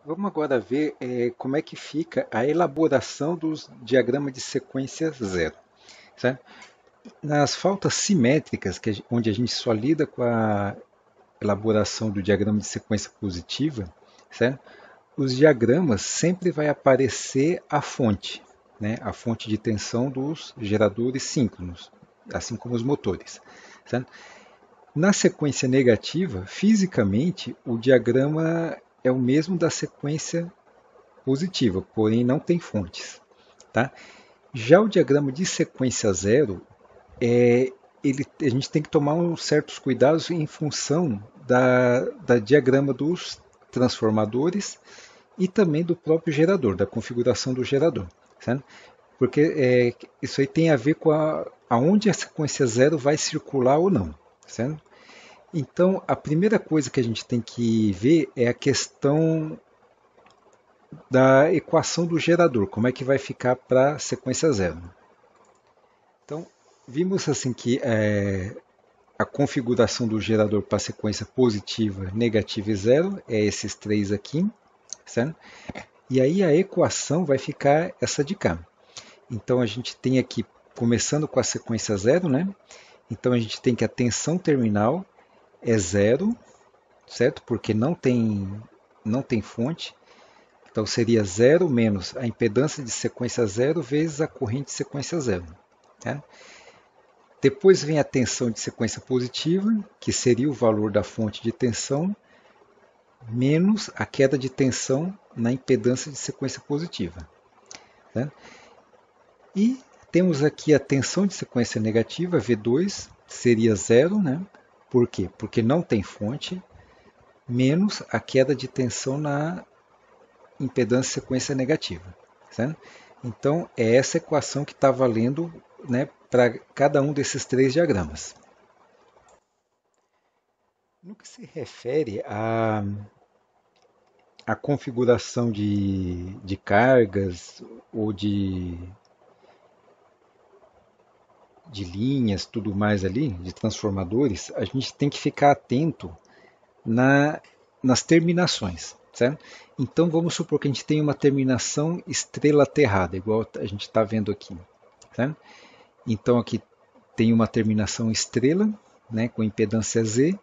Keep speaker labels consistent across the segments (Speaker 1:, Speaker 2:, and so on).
Speaker 1: Vamos agora ver como é que fica a elaboração dos diagramas de sequência zero. Certo? Nas faltas simétricas, onde a gente só lida com a elaboração do diagrama de sequência positiva, certo? Os diagramas sempre vai aparecer a fonte, né? A fonte de tensão dos geradores síncronos, assim como os motores. Certo? Na sequência negativa, fisicamente, o diagrama é o mesmo da sequência positiva, porém não tem fontes. Tá? Já o diagrama de sequência zero, a gente tem que tomar uns certos cuidados em função da diagrama dos transformadores e também do próprio gerador, da configuração do gerador. Certo? Porque isso aí tem a ver com aonde a sequência zero vai circular ou não. Certo? Então, a primeira coisa que a gente tem que ver é a questão da equação do gerador, como é que vai ficar para a sequência zero. Então, vimos assim que a configuração do gerador para a sequência positiva, negativa e zero é esses três aqui, certo? E aí a equação vai ficar essa de cá. Então a gente tem aqui, começando com a sequência zero, né? Então a gente tem que a tensão terminal é zero, certo? Porque não tem fonte. Então seria zero menos a impedância de sequência zero vezes a corrente de sequência zero. Né? Depois vem a tensão de sequência positiva, que seria o valor da fonte de tensão, menos a queda de tensão na impedância de sequência positiva. Né? E temos aqui a tensão de sequência negativa, V2, seria zero, né? Por quê? Porque não tem fonte, menos a queda de tensão na impedância sequência negativa. Certo? Então, é essa equação que está valendo, né, para cada um desses três diagramas. No que se refere à configuração de cargas ou de linhas, tudo mais ali, de transformadores, a gente tem que ficar atento nas terminações, certo? Então vamos supor que a gente tem uma terminação estrela aterrada, igual a gente está vendo aqui, certo? Então aqui tem uma terminação estrela, né, com impedância Z,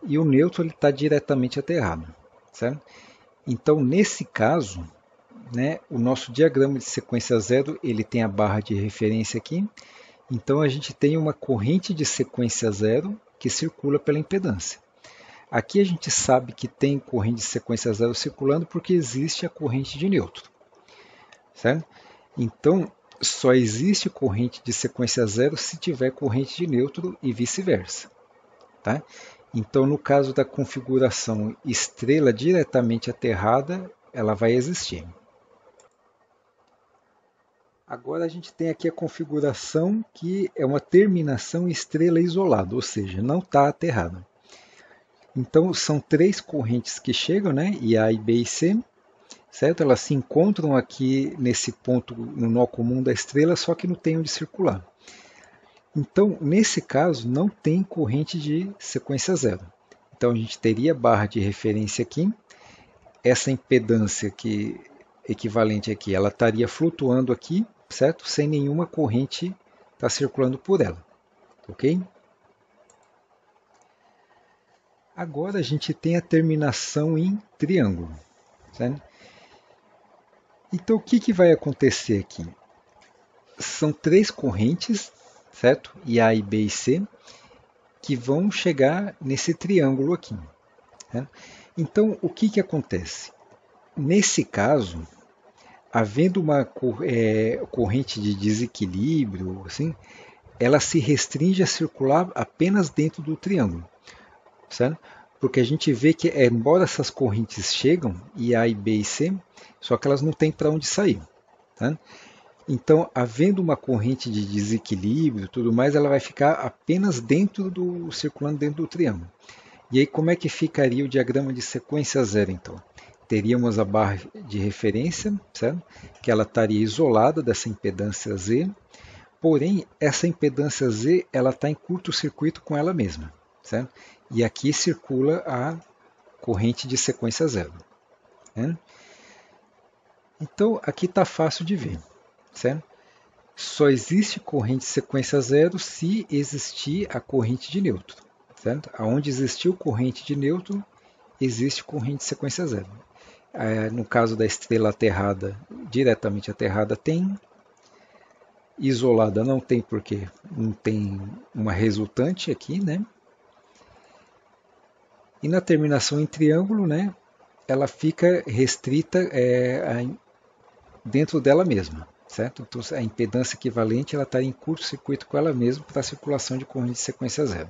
Speaker 1: e o neutro está diretamente aterrado, certo? Então nesse caso, né, o nosso diagrama de sequência zero ele tem a barra de referência aqui, então a gente tem uma corrente de sequência zero que circula pela impedância. Aqui a gente sabe que tem corrente de sequência zero circulando porque existe a corrente de neutro. Certo? Então, só existe corrente de sequência zero se tiver corrente de neutro e vice-versa. Tá? Então, no caso da configuração estrela diretamente aterrada, ela vai existir. Agora a gente tem aqui a configuração que é uma terminação estrela isolada, ou seja, não está aterrada. Então são três correntes que chegam, né? IA e B e C, certo? Elas se encontram aqui nesse ponto no nó comum da estrela, só que não tem onde circular. Então, nesse caso, não tem corrente de sequência zero. Então a gente teria barra de referência aqui, essa impedância que equivalente aqui, ela estaria flutuando aqui, certo? Sem nenhuma corrente estar circulando por ela, ok? Agora a gente tem a terminação em triângulo, certo? Então o que vai acontecer aqui? São três correntes, certo? IA e B e C, que vão chegar nesse triângulo aqui. Certo? Então o que acontece? Nesse caso, havendo uma corrente de desequilíbrio, assim, ela se restringe a circular apenas dentro do triângulo, certo? Porque a gente vê que, embora essas correntes chegam, IA e B e C, só que elas não têm para onde sair. Tá? Então, havendo uma corrente de desequilíbrio, tudo mais, ela vai ficar apenas circulando dentro do triângulo. E aí, como é que ficaria o diagrama de sequência zero, então? Teríamos a barra de referência, certo? Que ela estaria isolada dessa impedância Z, porém, essa impedância Z ela está em curto-circuito com ela mesma, certo? E aqui circula a corrente de sequência zero. né? Então aqui está fácil de ver, certo? Só existe corrente de sequência zero se existir a corrente de nêutron, certo? Aonde existiu corrente de nêutron, existe corrente de sequência zero. No caso da estrela aterrada, diretamente aterrada tem, isolada não tem porque não tem uma resultante aqui, né? E na terminação em triângulo, né, ela fica restrita dentro dela mesma, certo? Então a impedância equivalente ela está em curto-circuito com ela mesma para a circulação de corrente de sequência zero.